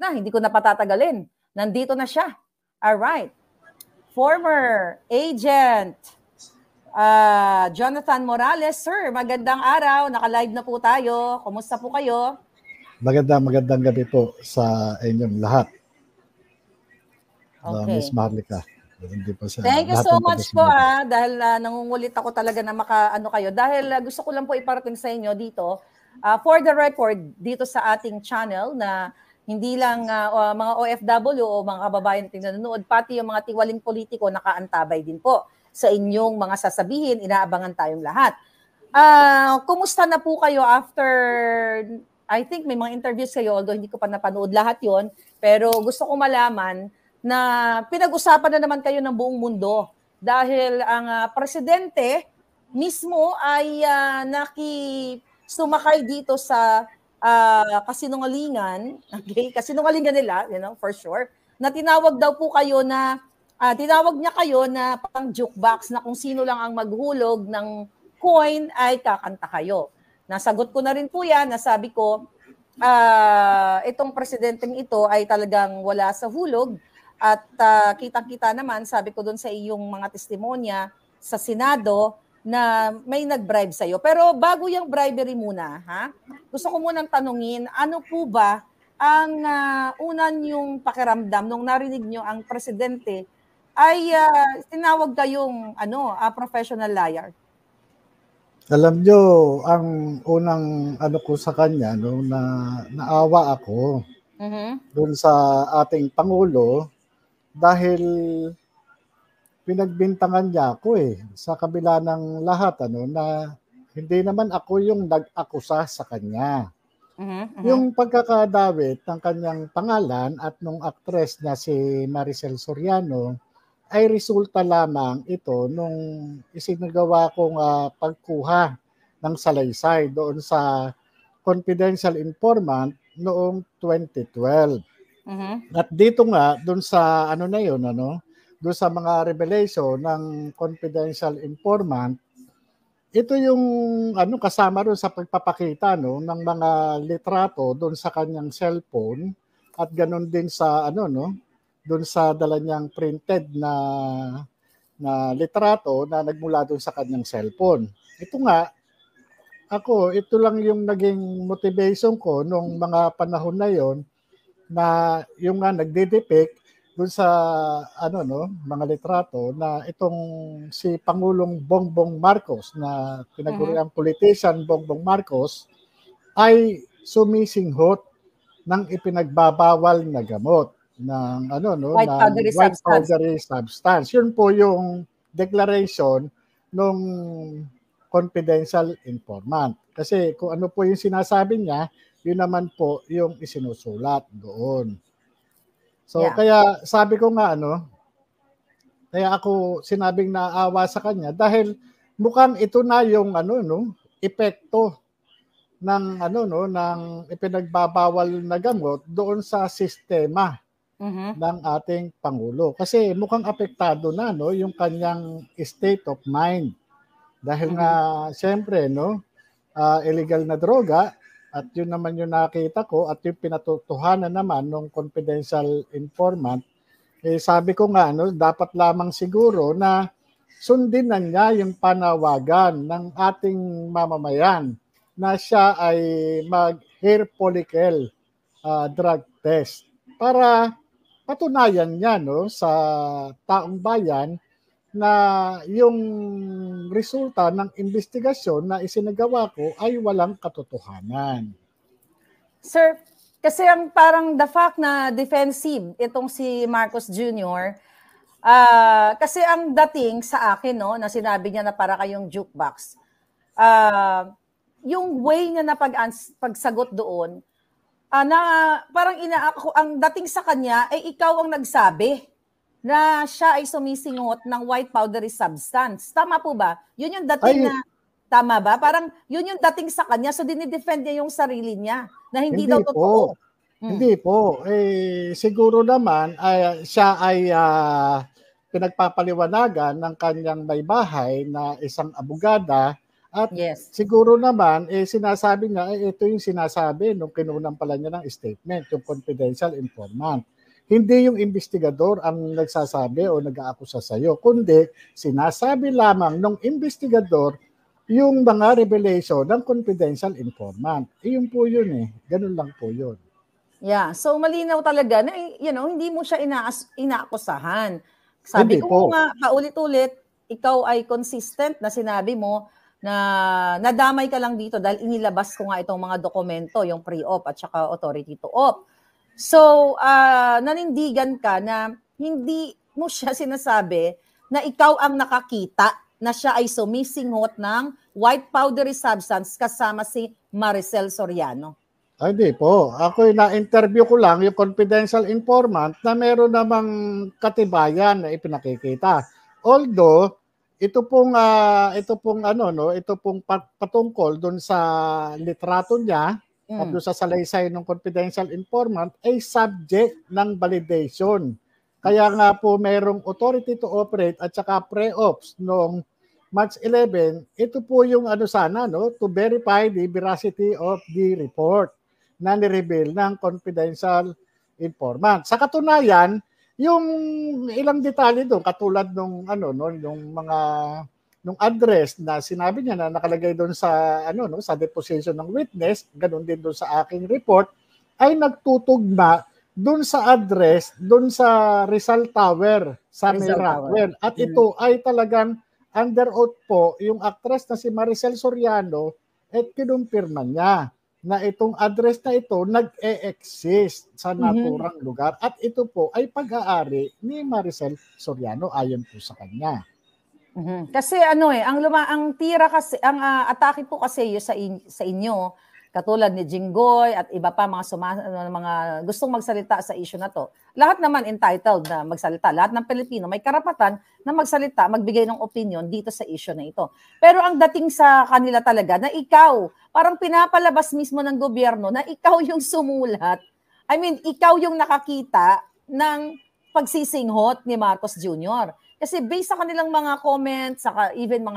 na, hindi ko na patatagalin. Nandito na siya. Alright. Former agent Jonathan Morales. Sir, magandang araw. Naka-live na po tayo. Kumusta po kayo? Magandang gabi po sa inyong lahat. Okay. Miss Marlica. Thank you so much po dahil nangungulit ako talaga na makaano kayo. Dahil gusto ko lang po iparating sa inyo dito, for the record, dito sa ating channel na hindi lang mga OFW o mga kababayan na nanonood, pati yung mga tiwaling politiko nakaantabay din po sa inyong mga sasabihin, inaabangan tayong lahat. Kumusta na po kayo after, I think may mga interviews kayo, although hindi ko pa napanood lahat yon, pero gusto ko malaman na pinag-usapan na naman kayo ng buong mundo dahil ang presidente mismo ay sumakay dito sa kasinungalingan, okay? Kasinungalingan nila, for sure, na tinawag daw po kayo na, tinawag niya kayo na pang jukebox na kung sino lang ang maghulog ng coin ay kakanta kayo. Nasagot ko na rin po yan, nasabi ko, itong presidenteng ito ay talagang wala sa hulog. At kitang-kita naman, sabi ko doon sa iyong mga testimonya sa Senado na may nag-bribe sa'yo. Pero bago yung bribery muna, gusto ko munang tanungin, ano po ba ang unan yung pakiramdam nung narinig nyo ang presidente ay tinawag kayong professional liar? Alam nyo, ang unang ko sa kanya, na naawa ako doon sa ating Pangulo, dahil pinagbintangan niya ako sa kabila ng lahat na hindi naman ako yung nag-akusa sa kanya. Yung pagkakadawit ng kanyang pangalan at nung actress na si Maricel Soriano ay resulta lamang ito nung isinagawa kong pagkuha ng salaysay doon sa confidential informant noong 2012. At dito nga, doon sa doon sa mga revelation ng confidential informant, ito yung kasama doon sa pagpapakita ng mga litrato doon sa kanyang cellphone at ganoon din sa doon sa dala niyang printed na litrato na nagmula doon sa kanyang cellphone. Ito nga, ito lang yung naging motivation ko nung mga panahon na yon, na yung nagde-depict doon sa mga litrato na itong si Pangulong Bongbong Marcos na tinaguriang politician Bongbong Marcos ay sumisinghot ng ipinagbabawal na gamot ng white powdery substance. Yun po yung declaration nung confidential informant. Kasi kung ano po yung sinasabi niya, yun naman po yung isinusulat doon. So kaya sabi ko nga kaya ako sinabing naawa sa kanya dahil mukhang ito na yung epekto ng ng ipinagbabawal na gamot doon sa sistema ng ating Pangulo. Kasi mukhang apektado na yung kanyang state of mind. Dahil nga siyempre illegal na droga. At yun naman yung nakita ko at yung pinatutuhanan naman ng confidential informant, sabi ko nga, dapat lamang siguro na sundin na niya yung panawagan ng ating mamamayan na siya ay mag-hair follicle drug test para patunayan niya sa taong bayan na yung resulta ng investigasyon na isinagawa ko ay walang katotohanan. Sir, kasi ang parang the fact na defensive itong si Marcos Jr., kasi ang dating sa akin, na sinabi niya na para kayong jukebox, yung way niya na pagsagot doon, na parang ang dating sa kanya ay ikaw ang nagsabi na siya ay sumisingot ng white powdery substance. Tama po ba? Yun yung dating na, tama ba? Parang yun yung dating sa kanya, so dinidefend niya yung sarili niya na hindi daw totoo. Hindi po. Siguro naman siya ay pinagpapaliwanagan ng kanyang may bahay na isang abogada At Yes. siguro naman, sinasabi niya, ito yung sinasabi nung kinunan pala niya ng statement, yung confidential informant. Hindi yung investigador ang nagsasabi o nag-aakusa sa'yo, kundi sinasabi lamang ng investigador yung mga revelation ng confidential informant. Yun po yun eh. Ganun lang po yun. Yeah. So malinaw talaga na hindi mo siya inaakusahan. Sabi Hindi ko po. nga paulit-ulit, ikaw ay consistent na sinabi mo na nadamay ka lang dito dahil inilabas ko nga itong mga dokumento, yung pre-op at saka authority to op. So, nanindigan ka na hindi mo siya sinasabi na ikaw ang nakakita na siya ay sumisinghot ng white powdery substance kasama si Maricel Soriano. Ay, di po. Ako na-interview ko lang yung confidential informant na meron namang katibayan na ipinakikita. Although, ito pong patungkol doon sa litrato niya at doon sa salaysay ng confidential informant ay subject ng validation. Kaya nga po merong authority to operate at saka pre-ops noong March 11, ito po yung to verify the veracity of the report na ni-reveal ng confidential informant. Sa katunayan, yung ilang detalye doon katulad nung address na sinabi niya na nakalagay doon sa sa deposition ng witness, ganoon din doon sa aking report ay nagtutugma doon sa address doon sa Rizal Tower sa May Rockwell. At ito ay talagang under oath po yung actress na si Maricel Soriano at kinumpirma niya na itong address na ito nag-e-exist sa naturang lugar at ito po ay pag-aari ni Maricel Soriano ayon po sa kanya. Kasi ang tira kasi, ang atake po kasi sa inyo, katulad ni Jinggoy at iba pa mga gustong magsalita sa issue na to. Lahat naman entitled na magsalita. Lahat ng Pilipino may karapatan na magsalita, magbigay ng opinion dito sa issue na ito. Pero ang dating sa kanila talaga na ikaw, parang pinapalabas mismo ng gobyerno na ikaw yung sumulat. I mean, ikaw yung nakakita ng pagsisinghot ni Marcos Jr. Kasi based sa kanilang mga comments, saka even mga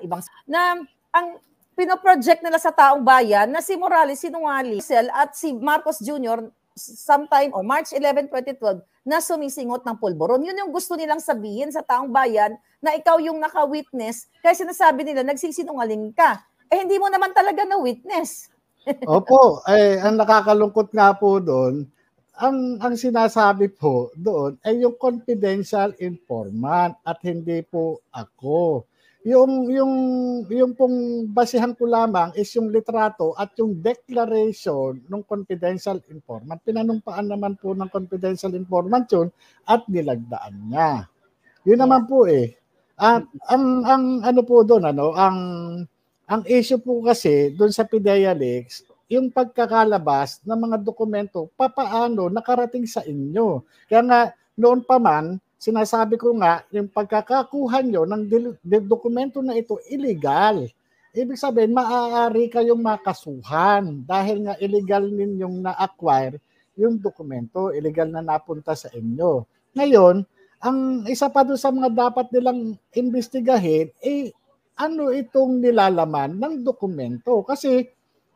ibang na ang pinoproject nila sa taong bayan na si Morales sinungaling at si Marcos Jr. sometime o March 11, 2012 na sumisingot ng pulburon. Yun yung gusto nilang sabihin sa taong bayan na ikaw yung naka-witness kaya sinasabi nila nagsisinungaling ka. Hindi mo naman talaga na-witness. Opo, ang nakakalungkot nga po doon, ang sinasabi po doon ay yung confidential informant at hindi po ako. Yung pong basihan ko lamang is yung litrato at yung declaration ng confidential informant. Pinanumpaan naman po ng confidential informant yun at nilagdaan niya. Yun naman po eh. At ang po doon, ang issue po kasi doon sa PIDEA Leaks, yung pagkakalabas ng mga dokumento, papaano nakarating sa inyo. Kaya nga, noon pa man, sinasabi ko nga, yung pagkakakuha nyo ng dokumento na ito, illegal. Ibig sabihin, maaari kayong makasuhan dahil nga illegal ninyong na-acquire yung dokumento, illegal na napunta sa inyo. Ngayon, ang isa pa doon sa mga dapat nilang investigahin, ano itong nilalaman ng dokumento. Kasi,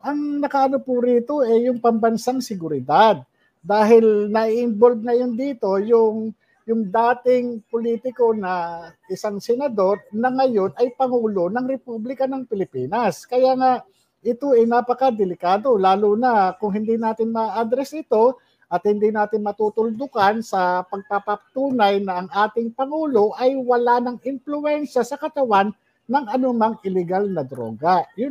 ang nakaano po rito yung pambansang seguridad. Dahil na-involve na yun dito, yung dating politiko na isang senador na ngayon ay Pangulo ng Republika ng Pilipinas. Kaya nga ito ay napakadelikado, lalo na kung hindi natin ma-address ito at hindi natin matutuldukan sa pagpapatunay na ang ating Pangulo ay wala ng impluensya sa katawan ng anumang illegal na droga. Yun